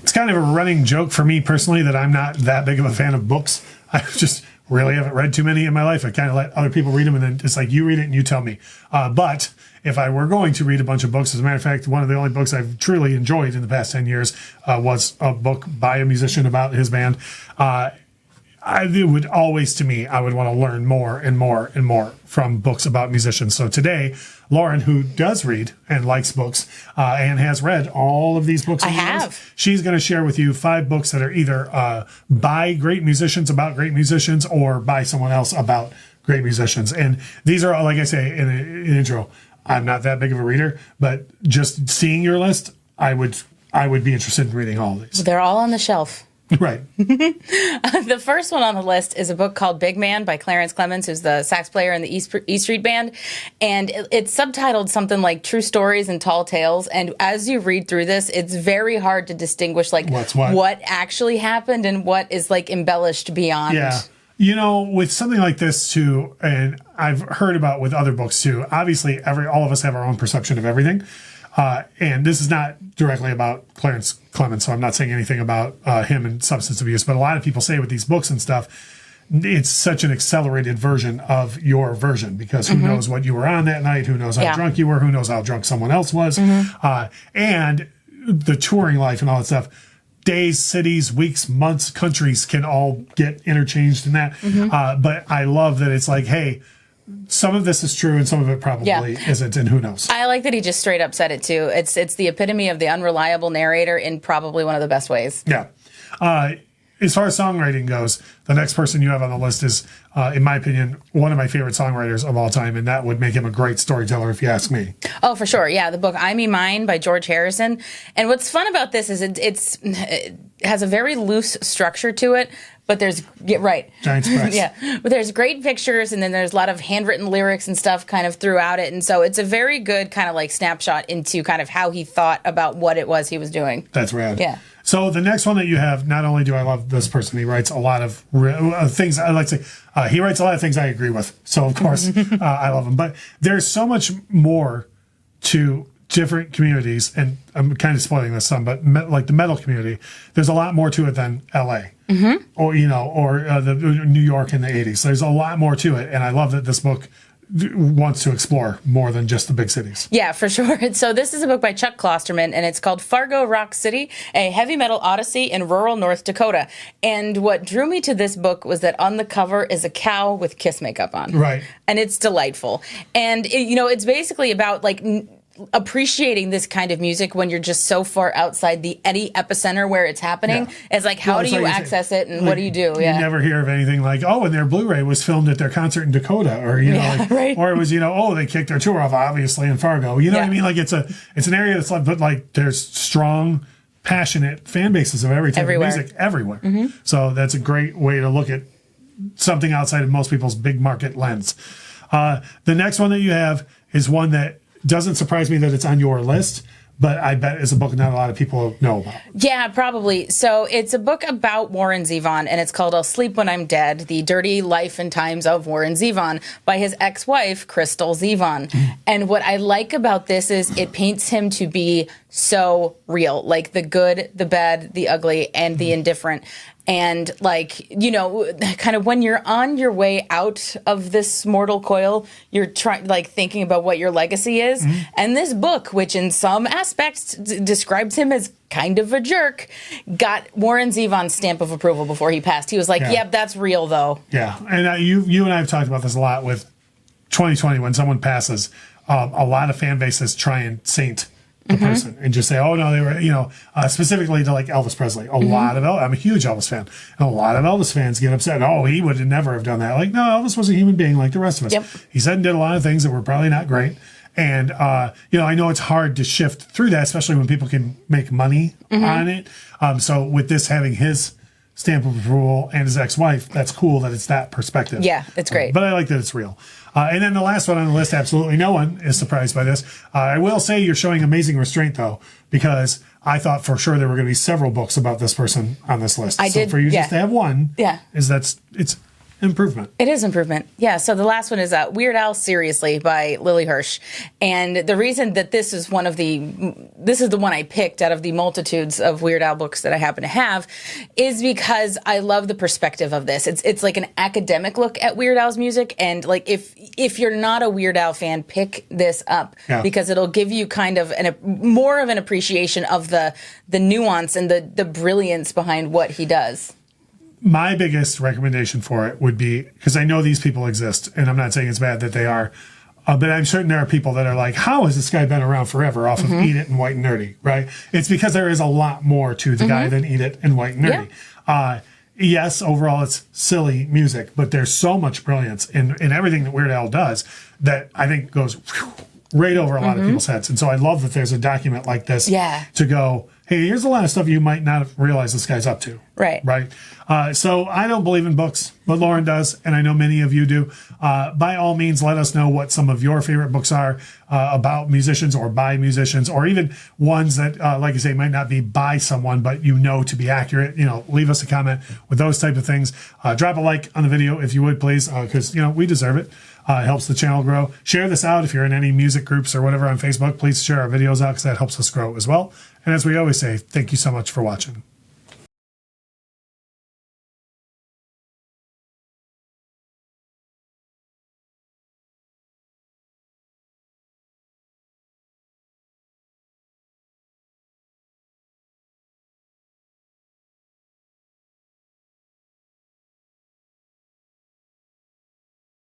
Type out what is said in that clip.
It's kind of a running joke for me personally that I'm not that big of a fan of books. I just really haven't read too many in my life. I kind of let other people read them, and then it's like, you read it and you tell me. But if I were going to read a bunch of books, as a matter of fact, one of the only books I've truly enjoyed in the past 10 years was a book by a musician about his band. It would always, to me, I would want to learn more and more and more from books about musicians. So today, Lauren, who does read and likes books and has read all of these books, she's going to share with you 5 books that are either by great musicians about great musicians or by someone else about great musicians. And these are all, like I say in the intro, I'm not that big of a reader, but just seeing your list, I would be interested in reading all of these. They're all on the shelf. Right. The first one on the list is a book called Big Man by Clarence Clemens, who's the sax player in the E Street Band. And it's subtitled something like True Stories and Tall Tales. And as you read through this, it's very hard to distinguish like what actually happened and what is like embellished beyond. Yeah. You know, with something like this too, and I've heard about with other books too, obviously all of us have our own perception of everything. And this is not directly about Clarence Clemens, so I'm not saying anything about him and substance abuse. But a lot of people say with these books and stuff, it's such an accelerated version of your version because who knows what you were on that night, who knows how drunk you were, who knows how drunk someone else was. And the touring life and all that stuff, days, cities, weeks, months, countries can all get interchanged in that. But I love that it's like, hey, some of this is true and some of it probably isn't, and who knows. I like that he just straight up said it too. It's the epitome of the unreliable narrator in probably one of the best ways. Yeah. As far as songwriting goes, the next person you have on the list is, in my opinion, one of my favorite songwriters of all time, and that would make him a great storyteller if you ask me. Oh, for sure. Yeah, the book I Me Mine by George Harrison. And what's fun about this is it has a very loose structure to it, but there's, Giant surprise. Yeah, but there's great pictures, and then there's a lot of handwritten lyrics and stuff kind of throughout it. And so it's a very good kind of like snapshot into kind of how he thought about what it was he was doing. That's rad. Yeah. So the next one that you have, not only do I love this person, he writes a lot of things. I like to say he writes a lot of things I agree with. So of course I love him. But there's so much more to different communities, and I'm kind of spoiling this some, but like the metal community, there's a lot more to it than L.A. Or the New York in the 80s. There's a lot more to it, and I love that this book wants to explore more than just the big cities. Yeah, for sure. So this is a book by Chuck Klosterman, and it's called Fargo Rock City, a heavy metal odyssey in rural North Dakota. And what drew me to this book was that on the cover is a cow with kiss makeup on. Right. And it's delightful. And, it's basically about, like, appreciating this kind of music when you're just so far outside the any epicenter where it's happening. Yeah. It's like, how do you access it, and what do you do? Yeah. You never hear of anything like, and their Blu-ray was filmed at their concert in Dakota, or or it was, they kicked their tour off obviously in Fargo. You know what I mean? Like it's an area that's like, but like there's strong, passionate fan bases of every type of music everywhere. So that's a great way to look at something outside of most people's big market lens. The next one that you have is one that doesn't surprise me that it's on your list, but I bet it's a book not a lot of people know about. Yeah, probably. So it's a book about Warren Zevon, and it's called I'll Sleep When I'm Dead, The Dirty Life and Times of Warren Zevon by his ex-wife, Crystal Zevon. And what I like about this is it paints him to be so real, like the good, the bad, the ugly, and the indifferent. And kind of when you're on your way out of this mortal coil, you're thinking about what your legacy is. And this book, which in some aspects describes him as kind of a jerk, got Warren Zevon's stamp of approval before he passed. He was like, yep, that's real though. Yeah. And you and I have talked about this a lot with 2020 when someone passes. A lot of fan bases try and saint the person and just say, oh no, they were, specifically to like Elvis Presley. Lot of I'm a huge Elvis fan, and a lot of Elvis fans get upset. Oh, he would never have done that. Like, no, Elvis was a human being like the rest of us. Yep. He said and did a lot of things that were probably not great. And, I know it's hard to shift through that, especially when people can make money on it. So with this having his stamp of approval and his ex-wife, that's cool that it's that perspective. Yeah, it's great. But I like that it's real. And then the last one on the list, absolutely no one is surprised by this. I will say you're showing amazing restraint, though, because I thought for sure there were going to be several books about this person on this list. I did, for you just to have one, it's improvement. It is improvement. Yeah. So the last one is Weird Al Seriously by Lily Hirsch. And the reason that this is the one I picked out of the multitudes of Weird Al books that I happen to have is because I love the perspective of this. It's like an academic look at Weird Al's music. And like, if you're not a Weird Al fan, pick this up because it'll give you kind of more of an appreciation of the nuance and the brilliance behind what he does. My biggest recommendation for it would be, because I know these people exist, and I'm not saying it's bad that they are, but I'm certain there are people that are like, how has this guy been around forever off of Eat It and White and Nerdy, right? It's because there is a lot more to the guy than Eat It and White and Nerdy. Yes, overall it's silly music, but there's so much brilliance in everything that Weird Al does that I think goes right over a lot of people's heads. And so I love that there's a document like this to go, hey, here's a lot of stuff you might not have realized this guy's up to. Right. So I don't believe in books, but Lauren does, and I know many of you do. By all means, let us know what some of your favorite books are about musicians or by musicians, or even ones that, like I say, might not be by someone, but you know to be accurate. Leave us a comment with those type of things. Drop a like on the video if you would, please, because, we deserve it. It helps the channel grow. Share this out if you're in any music groups or whatever on Facebook. Please share our videos out because that helps us grow as well. And as we always say, thank you so much for watching.